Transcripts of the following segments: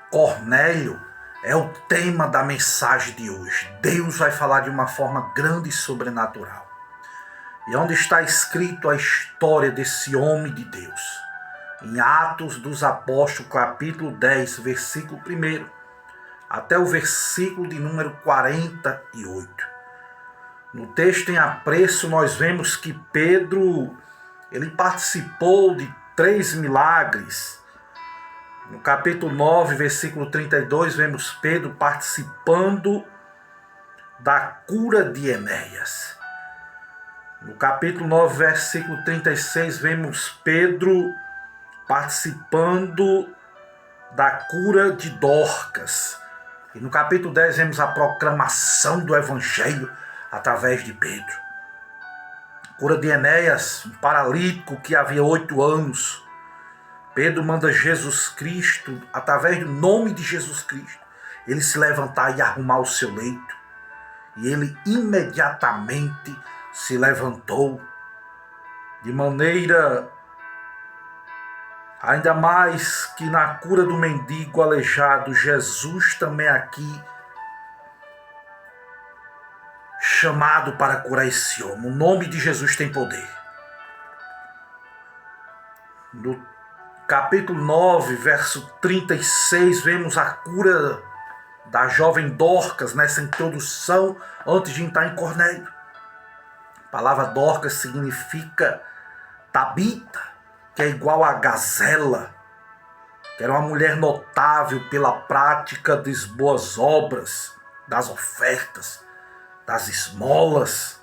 Cornélio é o tema da mensagem de hoje. Deus vai falar de uma forma grande e sobrenatural. E onde está escrito a história desse homem de Deus? Em Atos dos Apóstolos, capítulo 10, versículo 1, até o versículo de número 48. No texto em apreço, nós vemos que Pedro, ele participou de 3 milagres. No capítulo 9, versículo 32, vemos Pedro participando da cura de Enéas. No capítulo 9, versículo 36, vemos Pedro participando da cura de Dorcas. E no capítulo 10, vemos a proclamação do Evangelho através de Pedro. Cura de Enéas, um paralítico que havia 8 anos. Pedro manda Jesus Cristo, através do nome de Jesus Cristo, ele se levantar e arrumar o seu leito. E ele imediatamente se levantou, de maneira ainda mais que na cura do mendigo aleijado, Jesus também aqui chamado para curar esse homem. O nome de Jesus tem poder. No capítulo 9, verso 36, vemos a cura da jovem Dorcas, nessa introdução, antes de entrar em Cornélio. A palavra Dorcas significa Tabita, que é igual a gazela, que era uma mulher notável pela prática das boas obras, das ofertas, das esmolas.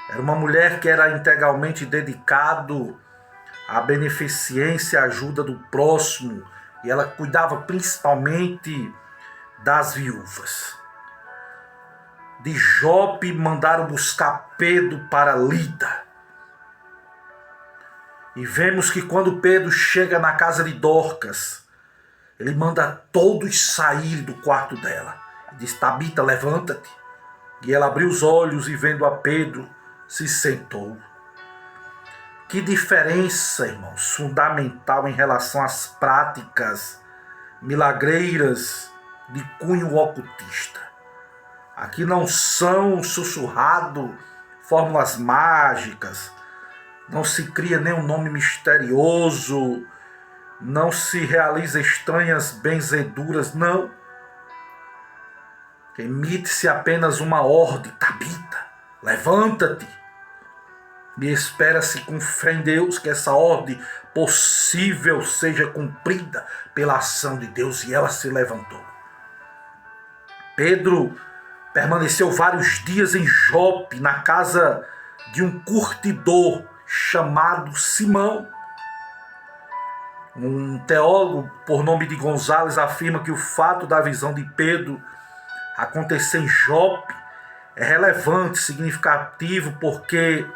Era uma mulher que era integralmente dedicado à beneficência e ajuda do próximo, e ela cuidava principalmente das viúvas. De Jope mandaram buscar Pedro para Lida. E vemos que quando Pedro chega na casa de Dorcas, ele manda todos sair do quarto dela. E diz: Tabita, levanta-te. E ela abriu os olhos e, vendo a Pedro, se sentou. Que diferença, irmãos, fundamental em relação às práticas milagreiras de cunho ocultista. Aqui não são sussurradas fórmulas mágicas, não se cria nenhum nome misterioso, não se realiza estranhas benzeduras, não. Emite-se apenas uma ordem: Tabita, levanta-te. E espera-se com fé em Deus que essa ordem possível seja cumprida pela ação de Deus, e ela se levantou. Pedro permaneceu vários dias em Jope, na casa de um curtidor chamado Simão. Um teólogo por nome de Gonzales afirma que o fato da visão de Pedro acontecer em Jope é relevante, significativo, porque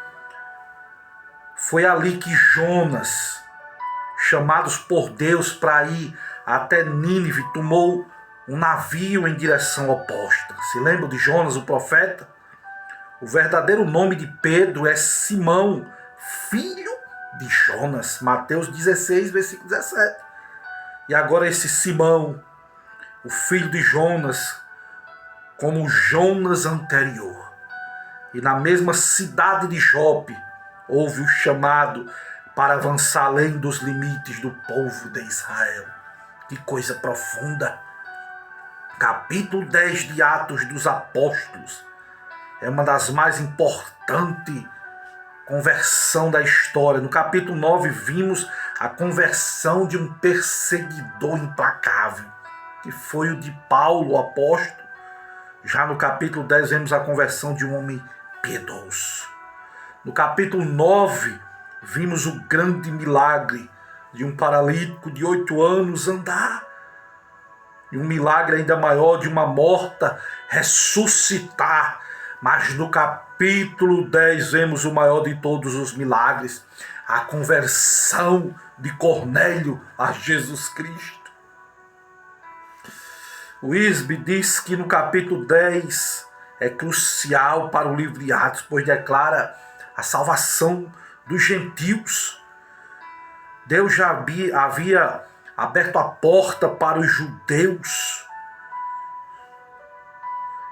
foi ali que Jonas, chamados por Deus para ir até Nínive, tomou um navio em direção oposta. Se lembra de Jonas, o profeta? O verdadeiro nome de Pedro é Simão, filho de Jonas. Mateus 16, versículo 17. E agora esse Simão, o filho de Jonas, como Jonas anterior. E na mesma cidade de Jope, houve o chamado para avançar além dos limites do povo de Israel. Que coisa profunda! Capítulo 10 de Atos dos Apóstolos é uma das mais importantes conversão da história. No capítulo 9 vimos a conversão de um perseguidor implacável, que foi o de Paulo, o apóstolo. Já no capítulo 10 vemos a conversão de um homem piedoso. No capítulo 9 vimos o grande milagre de um paralítico de 8 anos andar. E um milagre ainda maior de uma morta ressuscitar. Mas no capítulo 10 vemos o maior de todos os milagres, a conversão de Cornélio a Jesus Cristo. O Wisby diz que no capítulo 10 é crucial para o livro de Atos, pois declara a salvação dos gentios. Deus já havia aberto a porta para os judeus,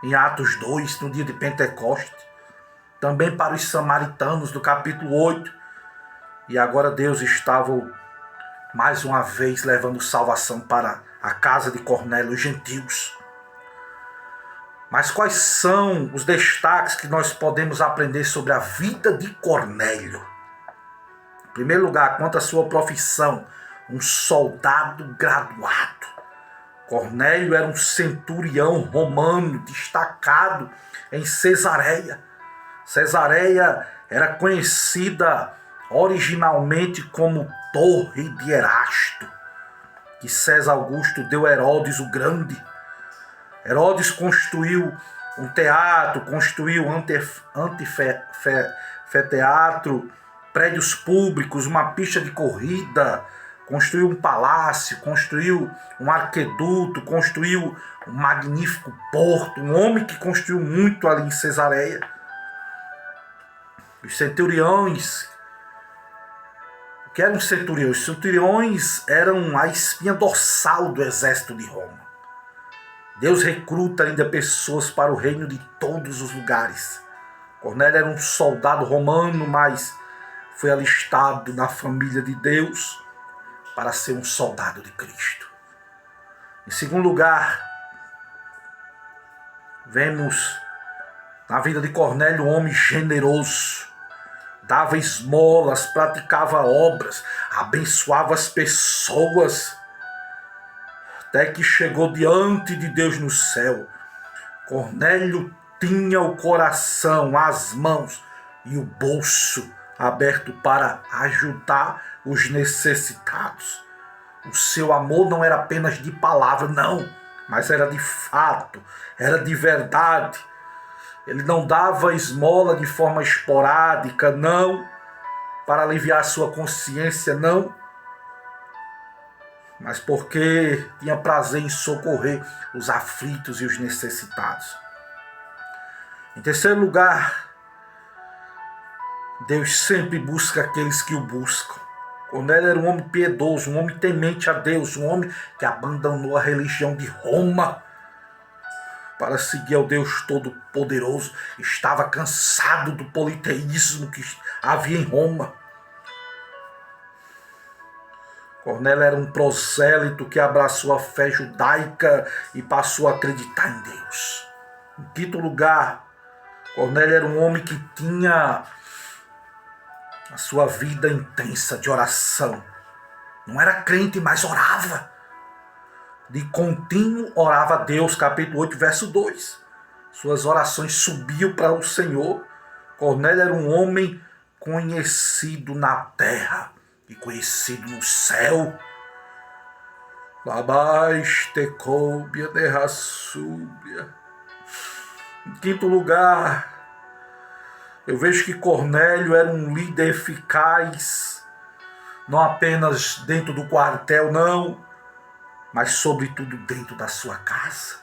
em Atos 2, no dia de Pentecoste, também para os samaritanos, do capítulo 8, e agora Deus estava mais uma vez levando salvação para a casa de Cornélio, os gentios. Mas quais são os destaques que nós podemos aprender sobre a vida de Cornélio? Em primeiro lugar, quanto à sua profissão, um soldado graduado. Cornélio era um centurião romano destacado em Cesareia. Cesareia era conhecida originalmente como Torre de Erasto, que César Augusto deu a Herodes o Grande. Herodes construiu um teatro, construiu anfiteatro, prédios públicos, uma pista de corrida, construiu um palácio, construiu um arqueduto, construiu um magnífico porto, um homem que construiu muito ali em Cesareia. Os centuriões, o que eram centuriões? Os centuriões eram a espinha dorsal do exército de Roma. Deus recruta ainda pessoas para o reino de todos os lugares. Cornélio era um soldado romano, mas foi alistado na família de Deus para ser um soldado de Cristo. Em segundo lugar, vemos na vida de Cornélio um homem generoso. Dava esmolas, praticava obras, abençoava as pessoas, até que chegou diante de Deus no céu. Cornélio tinha o coração, as mãos e o bolso aberto para ajudar os necessitados. O seu amor não era apenas de palavra, não, mas era de fato, era de verdade. Ele não dava esmola de forma esporádica, não, para aliviar sua consciência, não, mas porque tinha prazer em socorrer os aflitos e os necessitados. Em terceiro lugar, Deus sempre busca aqueles que o buscam. Cornélio era um homem piedoso, um homem temente a Deus, um homem que abandonou a religião de Roma para seguir ao Deus Todo-Poderoso. Estava cansado do politeísmo que havia em Roma. Cornélio era um prosélito que abraçou a fé judaica e passou a acreditar em Deus. Em quinto lugar, Cornélio era um homem que tinha a sua vida intensa de oração. Não era crente, mas orava. De contínuo orava a Deus, capítulo 8, verso 2. Suas orações subiam para o Senhor. Cornélio era um homem conhecido na terra e conhecido no céu. Labás tecóbia derraçúbia. Em quinto lugar, eu vejo que Cornélio era um líder eficaz, não apenas dentro do quartel, não, mas sobretudo dentro da sua casa.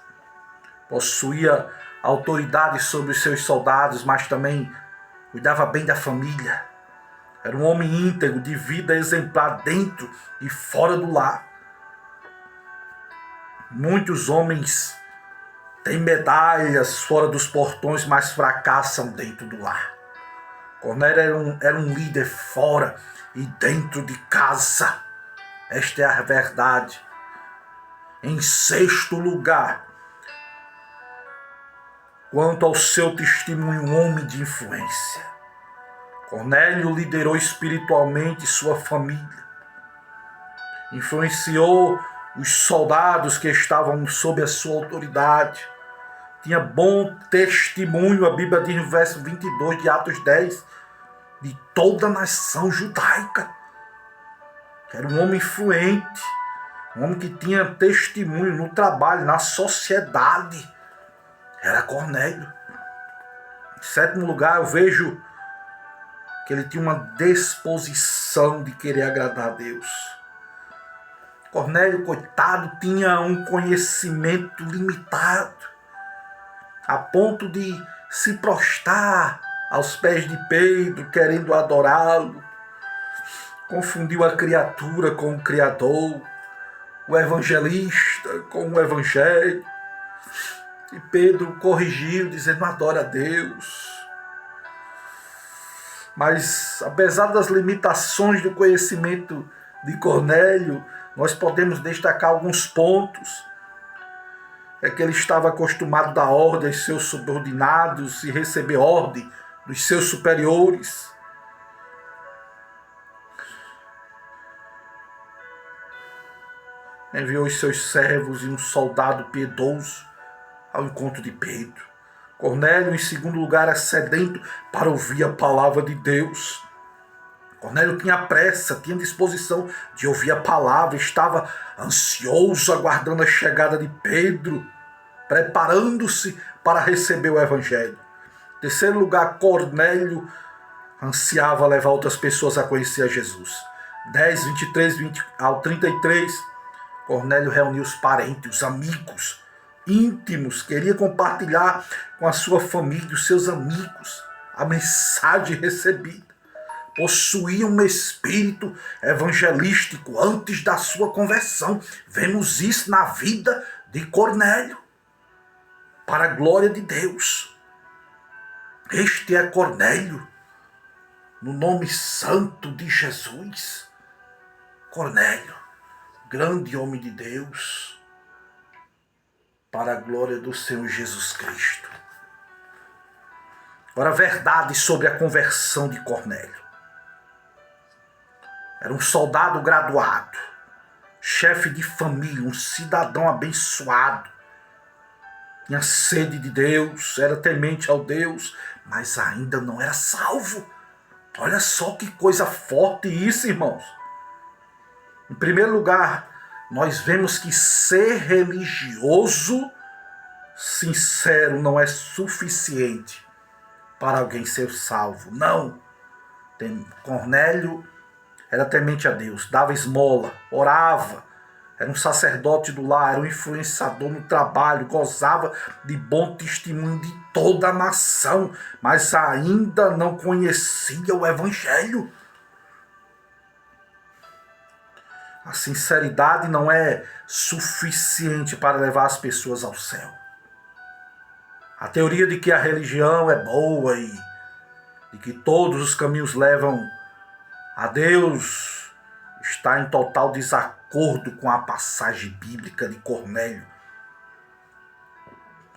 Possuía autoridade sobre os seus soldados, mas também cuidava bem da família. Era um homem íntegro, de vida exemplar dentro e fora do lar. Muitos homens têm medalhas fora dos portões, mas fracassam dentro do lar. Cornélio era um líder fora e dentro de casa. Esta é a verdade. Em sexto lugar, quanto ao seu testemunho, um homem de influência. Cornélio liderou espiritualmente sua família. Influenciou os soldados que estavam sob a sua autoridade. Tinha bom testemunho, a Bíblia diz no verso 22 de Atos 10, de toda a nação judaica. Era um homem influente, um homem que tinha testemunho no trabalho, na sociedade. Era Cornélio. Em sétimo lugar, eu vejo que ele tinha uma disposição de querer agradar a Deus. Cornélio, coitado, tinha um conhecimento limitado, a ponto de se prostrar aos pés de Pedro, querendo adorá-lo. Confundiu a criatura com o Criador. o evangelista com o evangelho. E Pedro corrigiu, dizendo: adora a Deus. Mas, apesar das limitações do conhecimento de Cornélio, nós podemos destacar alguns pontos. É que ele estava acostumado a dar ordem aos seus subordinados e receber ordem dos seus superiores. Enviou os seus servos e um soldado piedoso ao encontro de Pedro. Cornélio, em segundo lugar, é sedento para ouvir a palavra de Deus. Cornélio tinha pressa, tinha disposição de ouvir a palavra, estava ansioso, aguardando a chegada de Pedro, preparando-se para receber o evangelho. Em terceiro lugar, Cornélio ansiava levar outras pessoas a conhecer a Jesus. 10, 23 ao 33, Cornélio reuniu os parentes, os amigos íntimos, queria compartilhar com a sua família, os seus amigos, a mensagem recebida. Possuía um espírito evangelístico antes da sua conversão. Vemos isso na vida de Cornélio, para a glória de Deus. Este é Cornélio, no nome santo de Jesus. Cornélio, grande homem de Deus, para a glória do Senhor Jesus Cristo. Agora, a verdade sobre a conversão de Cornélio. Era um soldado graduado, chefe de família, um cidadão abençoado. Tinha sede de Deus, era temente ao Deus, mas ainda não era salvo. Olha só que coisa forte isso, irmãos. Em primeiro lugar, nós vemos que ser religioso sincero não é suficiente para alguém ser salvo. Não. Cornélio era temente a Deus, dava esmola, orava, era um sacerdote do lar, era um influenciador no trabalho, gozava de bom testemunho de toda a nação, mas ainda não conhecia o evangelho. A sinceridade não é suficiente para levar as pessoas ao céu. A teoria de que a religião é boa e de que todos os caminhos levam a Deus está em total desacordo com a passagem bíblica de Cornélio.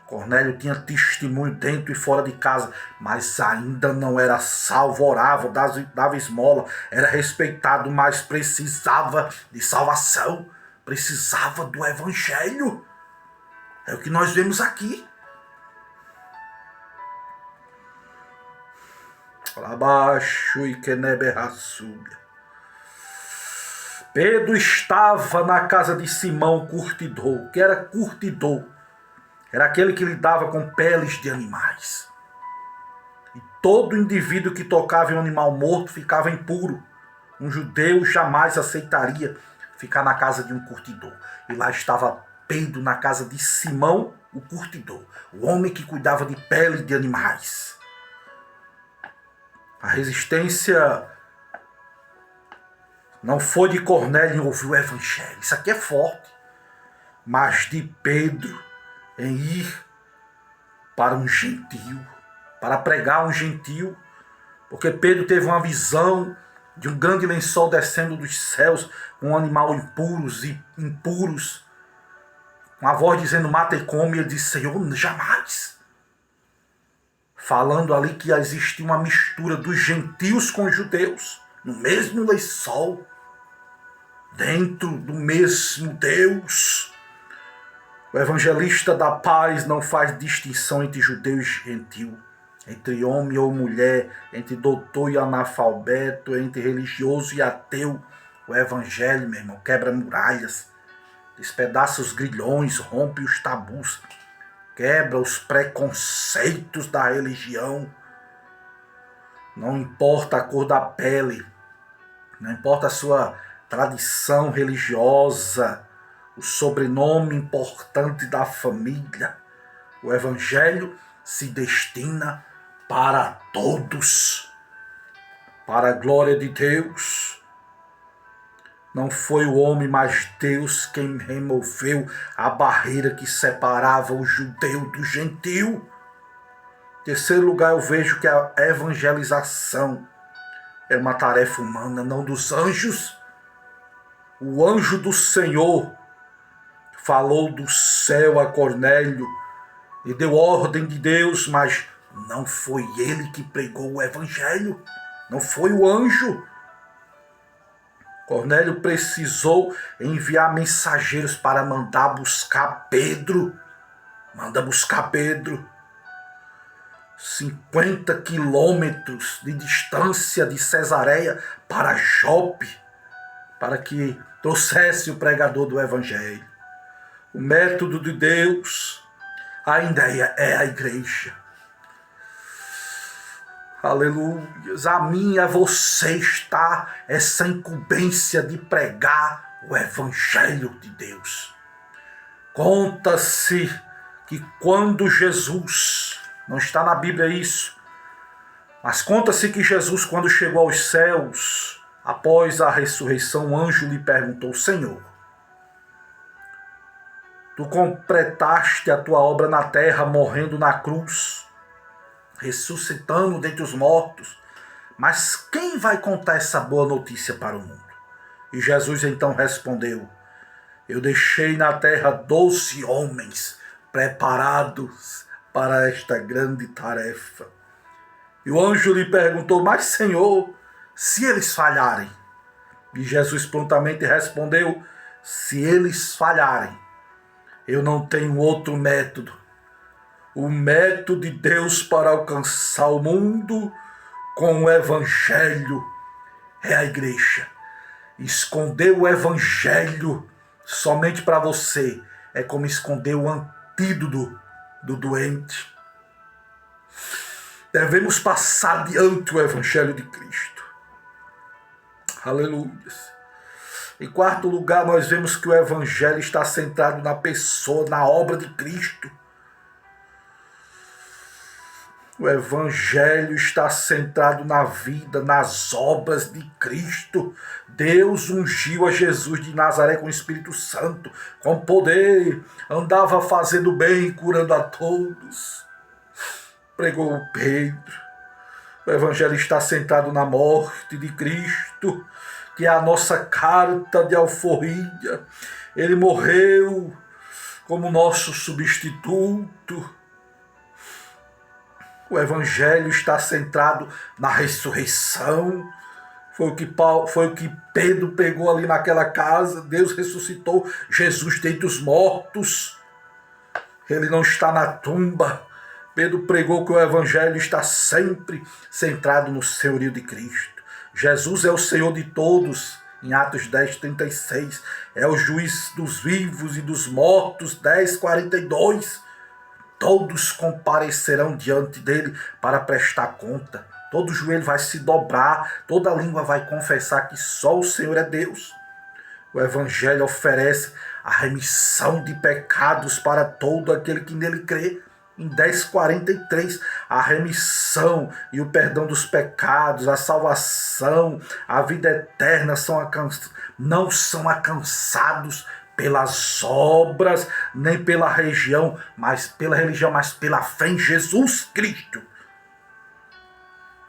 Cornélio tinha testemunho dentro e fora de casa, mas ainda não era salvo, orava, dava esmola, era respeitado, mas precisava de salvação, precisava do evangelho. É o que nós vemos aqui. Abaixo e Queneberraçúbia. Pedro estava na casa de Simão, curtidor. Que era curtidor? Era aquele que lidava com peles de animais. E todo indivíduo que tocava em um animal morto ficava impuro. Um judeu jamais aceitaria ficar na casa de um curtidor. E lá estava Pedro na casa de Simão, o curtidor. O homem que cuidava de pele de animais. A resistência não foi de Cornélio em ouvir o evangelho. Isso aqui é forte. Mas de Pedro em ir para um gentio, para pregar um gentio, porque Pedro teve uma visão de um grande lençol descendo dos céus, um animal impuros, com a voz dizendo: mata e come. Ele disse: Senhor, jamais. Falando ali que existia uma mistura dos gentios com os judeus, no mesmo lençol, dentro do mesmo Deus. O evangelista da paz não faz distinção entre judeu e gentil, entre homem ou mulher, entre doutor e analfabeto, entre religioso e ateu. O evangelho, meu irmão, quebra muralhas, despedaça os grilhões, rompe os tabus, quebra os preconceitos da religião. Não importa a cor da pele, não importa a sua tradição religiosa, o sobrenome importante da família. O evangelho se destina para todos, para a glória de Deus. Não foi o homem, mas Deus quem removeu a barreira que separava o judeu do gentil. Em terceiro lugar, eu vejo que a evangelização é uma tarefa humana, não dos anjos. O anjo do Senhor falou do céu a Cornélio e deu ordem de Deus, mas não foi ele que pregou o evangelho, não foi o anjo. Cornélio precisou enviar mensageiros para mandar buscar Pedro. Manda buscar Pedro. 50 quilômetros de distância de Cesareia para Jope, para que trouxesse o pregador do evangelho. O método de Deus ainda é a igreja. Aleluia. A mim e a você está essa incumbência de pregar o evangelho de Deus. Conta-se que quando Jesus, não está na Bíblia isso, mas conta-se que Jesus, quando chegou aos céus, após a ressurreição, o anjo lhe perguntou: Senhor, tu completaste a tua obra na terra, morrendo na cruz, ressuscitando dentre os mortos, mas quem vai contar essa boa notícia para o mundo? E Jesus então respondeu: eu deixei na terra 12 homens preparados para esta grande tarefa. E o anjo lhe perguntou: mas Senhor, se eles falharem? E Jesus prontamente respondeu: se eles falharem, eu não tenho outro método. O método de Deus para alcançar o mundo com o evangelho é a igreja. Esconder o evangelho somente para você é como esconder o antídoto do doente. Devemos passar diante o evangelho de Cristo. Aleluia. Em quarto lugar, nós vemos que o evangelho está centrado na pessoa, na obra de Cristo. O evangelho está centrado na vida, nas obras de Cristo. Deus ungiu a Jesus de Nazaré com o Espírito Santo, com poder, andava fazendo bem, curando a todos. Pregou Pedro. O evangelho está centrado na morte de Cristo, que é a nossa carta de alforria. Ele morreu como nosso substituto. O evangelho está centrado na ressurreição. Foi o que Pedro pegou ali naquela casa. Deus ressuscitou Jesus dentre os mortos. Ele não está na tumba. Pedro pregou que o evangelho está sempre centrado no senhorio de Cristo. Jesus é o Senhor de todos, em Atos 10:36. É o juiz dos vivos e dos mortos, 10:42. Todos comparecerão diante dele para prestar conta. Todo joelho vai se dobrar, toda língua vai confessar que só o Senhor é Deus. O evangelho oferece a remissão de pecados para todo aquele que nele crê. Em 10:43, a remissão e o perdão dos pecados, a salvação, a vida eterna não são alcançados pelas obras, nem pela religião, mas pela fé em Jesus Cristo.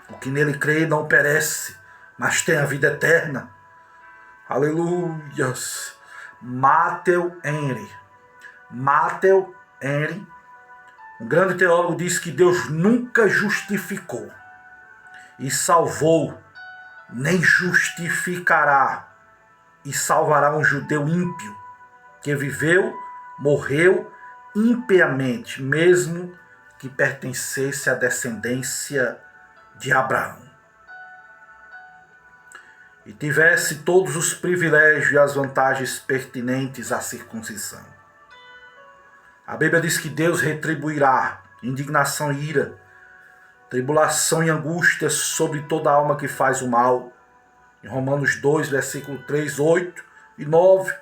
O que nele crê não perece, mas tem a vida eterna. Aleluias. Matthew Henry, um grande teólogo, diz que Deus nunca justificou e salvou, nem justificará e salvará um judeu ímpio que viveu, morreu impiamente, mesmo que pertencesse à descendência de Abraão e tivesse todos os privilégios e as vantagens pertinentes à circuncisão. A Bíblia diz que Deus retribuirá indignação e ira, tribulação e angústia sobre toda alma que faz o mal. Em Romanos 2, versículo 3, 8 e 9.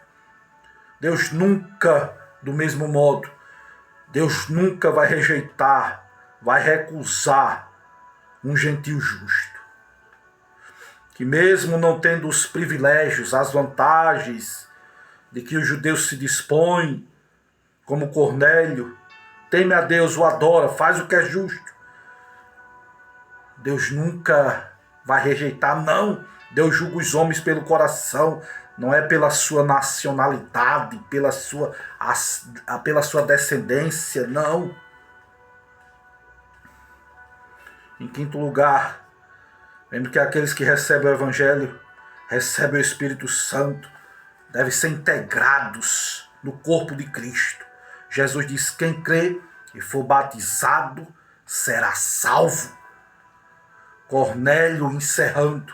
Deus nunca, do mesmo modo, Deus nunca vai rejeitar, vai recusar um gentio justo. que mesmo não tendo os privilégios, as vantagens de que os judeus se dispõem, como Cornélio, teme a Deus, o adora, faz o que é justo, Deus nunca vai rejeitar, não. Deus julga os homens pelo coração, não é pela sua nacionalidade, pela sua descendência, não. Em quinto lugar, lembre que aqueles que recebem o Evangelho, recebem o Espírito Santo, devem ser integrados no corpo de Cristo. Jesus diz: quem crê e for batizado será salvo. Cornélio, encerrando,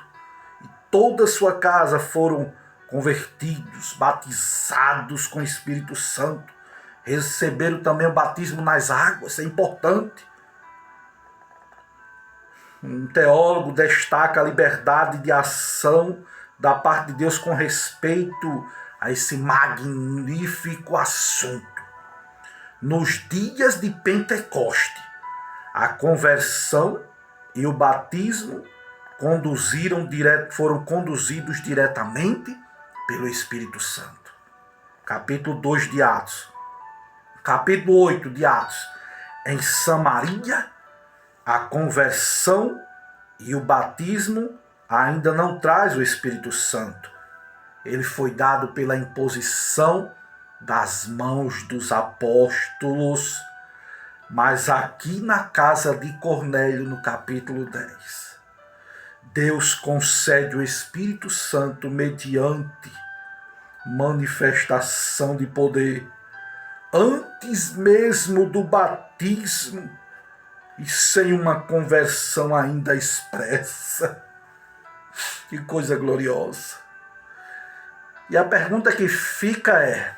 e toda a sua casa foram convertidos, batizados com o Espírito Santo. Receberam também o batismo nas águas, é importante. Um teólogo destaca a liberdade de ação da parte de Deus com respeito a esse magnífico assunto. Nos dias de Pentecoste, a conversão e o batismo foram conduzidos diretamente pelo Espírito Santo. Capítulo 2 de Atos. Capítulo 8 de Atos. Em Samaria, a conversão e o batismo ainda não traz o Espírito Santo. Ele foi dado pela imposição das mãos dos apóstolos, mas aqui na casa de Cornélio, no capítulo 10, Deus concede o Espírito Santo mediante manifestação de poder, antes mesmo do batismo, e sem uma conversão ainda expressa. Que coisa gloriosa. E a pergunta que fica é: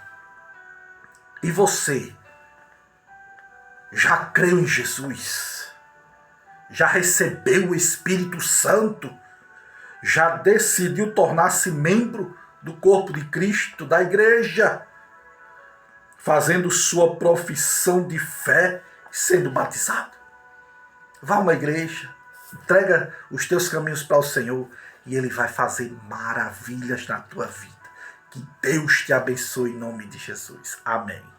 e você? Já creu em Jesus? Já recebeu o Espírito Santo? Já decidiu tornar-se membro do corpo de Cristo, da igreja? Fazendo sua profissão de fé, sendo batizado? Vá a uma igreja, entrega os teus caminhos para o Senhor e Ele vai fazer maravilhas na tua vida. Que Deus te abençoe em nome de Jesus. Amém.